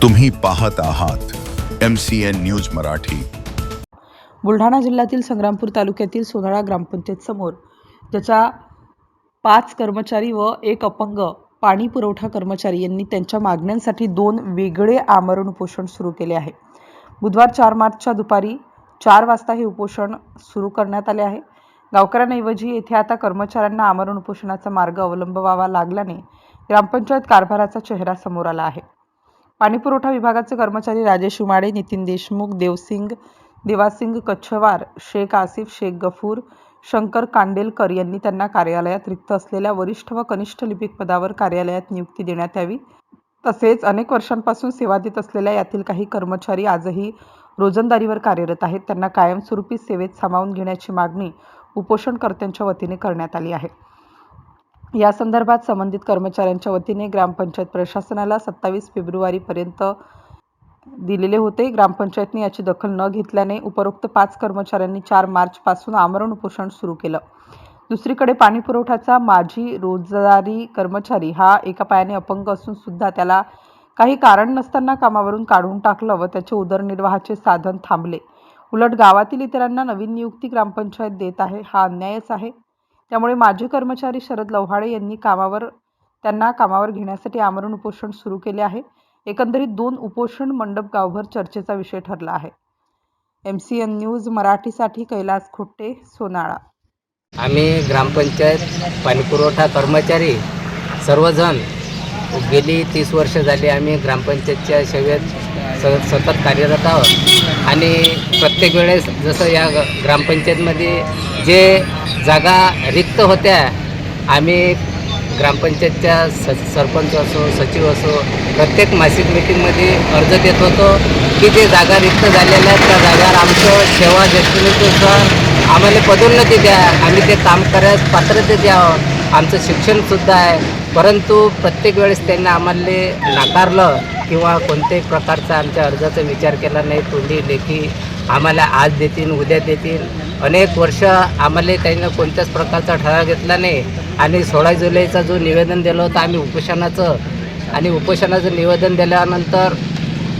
तुम्ही पाहत आहात MCN न्यूज मराठी। बुलढाणा जिल्ह्यातील संग्रामपूर तालुक्यातील सोनाळा ग्रामपंचायत समोर त्याच्या 5 कर्मचारी व 1 अपंग पाणी पुरवठा कर्मचारी यांनी त्यांच्या मागण्यांसाठी 2 वेगळे आमरण उपोषण सुरू केले आहे। बुधवार 4 मार्चच्या दुपारी 4 वाजता हे उपोषण सुरू करण्यात आले आहे। गावकऱ्यांऐवजी येथे आता कर्मचाऱ्यांना आमरण उपोषणाचा मार्ग अवलंबावा लागल्याने ग्रामपंचायत कारभाराचा चेहरा समोर आला आहे। पाणीपुरवठा विभागाचे कर्मचारी राजेश उमाडे, नितीन देशमुख, देवासिंग कच्छवार, शेख आसिफ, शेख गफूर, शंकर कांडेलकर यांनी त्यांना कार्यालयात रिक्त असलेल्या वरिष्ठ व कनिष्ठ लिपिक पदावर कार्यालयात नियुक्ती देण्यात यावी। तसेच अनेक वर्षांपासून सेवा देत असलेल्या यातील काही कर्मचारी आजही रोजंदारीवर कार्यरत आहेत, त्यांना कायमस्वरूपी सेवेत सामावून घेण्याची मागणी उपोषणकर्त्यांच्या वतीने करण्यात आली आहे। या संदर्भात संबंधित कर्मचाऱ्यांच्या वतीने ग्रामपंचायत प्रशासनाला 27 फेब्रुवारीपर्यंत दिलेले होते। ग्रामपंचायतने याची दखल न घेतल्याने उपरोक्त 5 कर्मचाऱ्यांनी 4 मार्चपासून आमरण उपोषण सुरू केलं। दुसरीकडे पाणीपुरवठ्याचा माजी रोजगारी कर्मचारी हा एका पायाने अपंग असून सुद्धा त्याला काही कारण नसताना कामावरून काढून टाकलं व त्याचे उदरनिर्वाहाचे साधन थांबले। उलट गावातील इतरांना नवीन नियुक्ती ग्रामपंचायत देत आहे, हा अन्यायच आहे। त्यामुळे माजी कर्मचारी शरद लव्हाडे यांनी त्यांना कामावर घेण्यासाठी आमरण उपोषण सुरू केले आहे। एकंदरीत 2 उपोषण मंडप गावभर चर्चेचा विषय ठरला आहे। MCN न्यूज मराठीसाठी कैलास खोटे, सोनाळा। आम्ही ग्रामपंचायत पाणीपुरवठा कर्मचारी सर्वजण गेली 30 वर्ष झाली आम्ही ग्रामपंचायतच्या सेवेत सतत कार्यरत आहोत आणि प्रत्येक वेळेस जसं या ग्रामपंचायतमध्ये जे जागा रिक्त होत्या, आम्ही ग्रामपंचायतच्या सरपंच असो, सचिव असो, प्रत्येक मासिक मीटिंगमध्ये अर्ज देत होतो की जे जागा रिक्त झालेल्या आहेत त्या जागावर आमचं सेवा दृष्टीनुसार आम्हाला पदोन्नती द्या, आम्ही ते काम करायला पात्रता द्यावं, आमचं शिक्षणसुद्धा आहे। परंतु प्रत्येक वेळेस त्यांनी आम्हाला नाकारलं किंवा कोणत्याही प्रकारचा आमच्या अर्जाचा विचार केला नाही। तोंडी लेखी आम्हाला आज देतील, उद्या देतील, अनेक वर्ष आम्हाला त्यांनी कोणत्याच प्रकारचा ठराव घेतला नाही आणि 16 जुलैचा जो निवेदन दिलं होतं आम्ही उपोषणाचं निवेदन दिल्यानंतर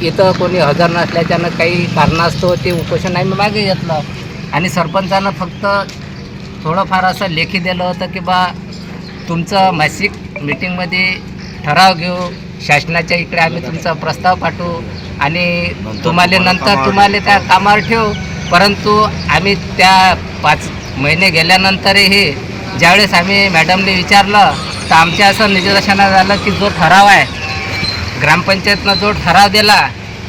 इथं कोणी हजर नसल्याच्यानं काही कारणास्तव ते उपोषण आम्ही मागे घेतलं आणि सरपंचानं फक्त थोडंफार असं लेखी दिलं होतं की बा तुमचं मासिक मीटिंगमध्ये ठराव घेऊ, शासनाच्या इकडे आम्ही तुमचा प्रस्ताव पाठवू आणि तुम्हाला त्या कामावर ठेवू। परंतु आम्ही त्या 5 महिने गेल्यानंतरही ज्यावेळेस आम्ही मॅडमने विचारलं तर आमच्या असं निदर्शनास आलं की जो ठराव आहे ग्रामपंचायतनं जो ठराव दिला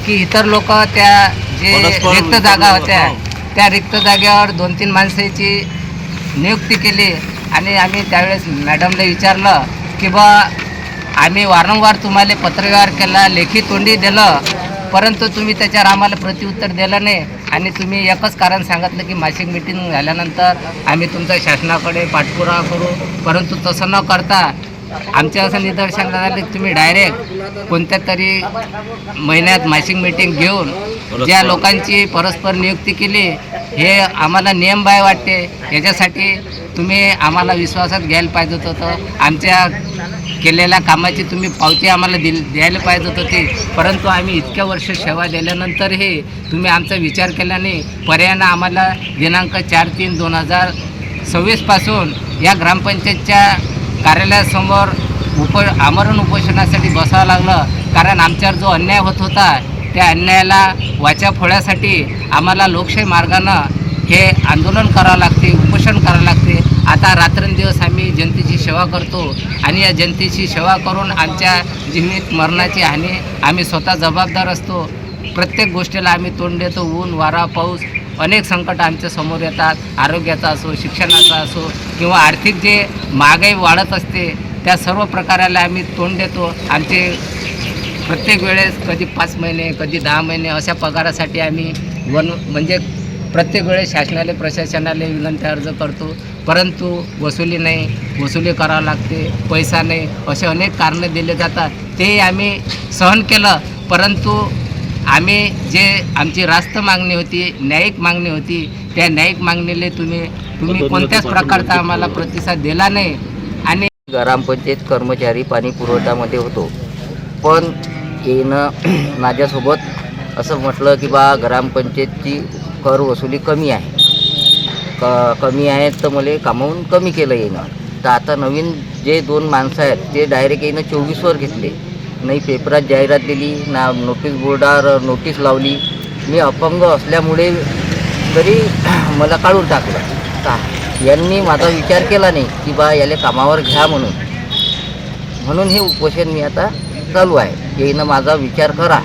की इतर लोक त्या जे रिक्त जागा होत्या त्या रिक्त जागेवर 2-3 माणसाची नियुक्ती केली आणि आम्ही त्यावेळेस मॅडमला विचारलं की बा आम्ही वारंवार तुम्हाला पत्रव्यवहार केला, लेखी तोंडी दिलं, परंतु तुम्ही त्याच्यावर आम्हाला प्रत्युत्तर दिलं नाही आणि तुम्ही एकच कारण सांगितलं की मासिक मीटिंग झाल्यानंतर आम्ही तुमचा शासनाकडे पाठपुरावा करू। परंतु तसं न करता आमच्या असं निदर्शनास आलं की तुम्ही डायरेक्ट कोणत्या तरी महिन्यात मासिक मीटिंग घेऊन ज्या लोकांची परस्पर नियुक्ती केली हे आम्हाला नियमबाह्य वाटते। याच्यासाठी तुम्ही आम्हाला विश्वासात घ्यायला पाहिजे होतं, आमच्या केलेल्या कामाची तुम्ही पावती आम्हाला द्यायला पाहिजे होती। परंतु आम्ही इतक्या वर्ष सेवा दिल्यानंतरही तुम्ही आमचा विचार केला नाही। पर्यायानं आम्हाला दिनांक 4/3/2026 पासून या ग्रामपंचायतच्या कार्यालयासमोर आमरण उपोषणासाठी बसावं लागलं, कारण आमच्यावर जो अन्याय होत होता त्या अन्यायाला वाचा फोडण्यासाठी आम्हाला लोकशाही मार्गानं हे आंदोलन करावं लागते, उपोषण करावं लागते। आता रात्रंदिवस आम्ही जनतेची सेवा करतो आणि या जनतेची सेवा करून आमच्या जीवित मरणाची हानी आम्ही स्वतः जबाबदार असतो। प्रत्येक गोष्टीला आम्ही तोंड देतो, ऊन वारा पाऊस अनेक संकट आमच्या समोर येतात, आरोग्याचा असो, शिक्षणाचा असो किंवा आर्थिक जे महागाई वाढत असते त्या सर्व प्रकाराला आम्ही तोंड देतो। आमचे प्रत्येक वेळेस कधी 5 महिने कधी 10 महिने अशा पगारासाठी आम्ही म्हणजे प्रत्येक वेळेस शासनाला प्रशासनाला विनंती अर्ज करतो, परंतु वसुली करावं लागते, पैसा नाही, असे अनेक कारणं दिले जातात। ते आम्ही सहन केलं, परंतु आम्ही जे आमची रास्त मागणी होती, न्यायिक मागणी होती, त्या न्यायिक मागणीला तुम्ही कोणत्याच प्रकारचा आम्हाला प्रतिसाद दिला नाही। आणि ग्रामपंचायत कर्मचारी पाणी पुरवठ्यामध्ये होतो, पण येईनं माझ्यासोबत असं म्हटलं की बा ग्रामपंचायतची कर वसुली कमी आहे, कमी आहे तर मला कामावून कमी केलं येईनं. तर आता नवीन जे 2 माणसं आहेत ते डायरेक्ट येईनं 24वर घेतले. नाही पेपरात जाहिरात दिली ना नोटीस बोर्डावर नोटीस लावली. मी अपंग असल्यामुळे तरी मला काढून टाकलं. यांनी माझा विचार केला नाही की बा याला कामावर घ्या म्हणून हे उपोषण मी आता चालू आहे. येईनं माझा विचार करा.